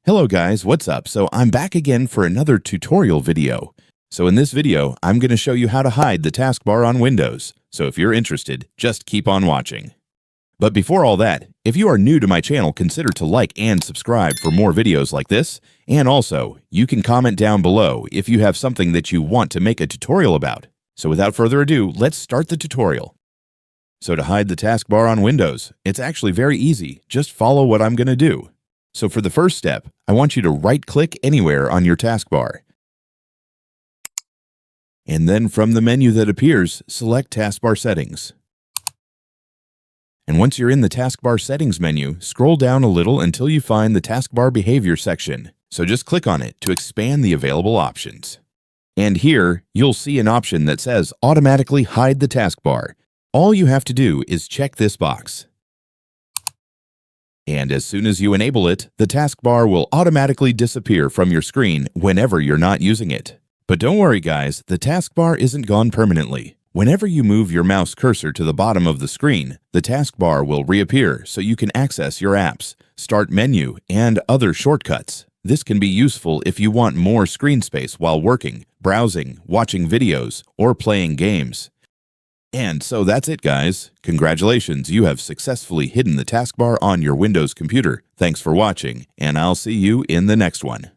Hello guys, what's up? So I'm back again for another tutorial video. So in this video, I'm going to show you how to hide the taskbar on Windows. So if you're interested, just keep on watching. But before all that, if you are new to my channel, consider to like and subscribe for more videos like this. And also, you can comment down below if you have something that you want to make a tutorial about. So without further ado, let's start the tutorial. So to hide the taskbar on Windows, it's actually very easy. Just follow what I'm going to do. So for the first step, I want you to right-click anywhere on your taskbar. And then from the menu that appears, select Taskbar Settings. And once you're in the Taskbar Settings menu, scroll down a little until you find the Taskbar Behavior section. So just click on it to expand the available options. And here, you'll see an option that says Automatically Hide the Taskbar. All you have to do is check this box. And as soon as you enable it, the taskbar will automatically disappear from your screen whenever you're not using it. But don't worry guys, the taskbar isn't gone permanently. Whenever you move your mouse cursor to the bottom of the screen, the taskbar will reappear so you can access your apps, start menu, and other shortcuts. This can be useful if you want more screen space while working, browsing, watching videos, or playing games. And so that's it, guys. Congratulations, you have successfully hidden the taskbar on your Windows computer. Thanks for watching, and I'll see you in the next one.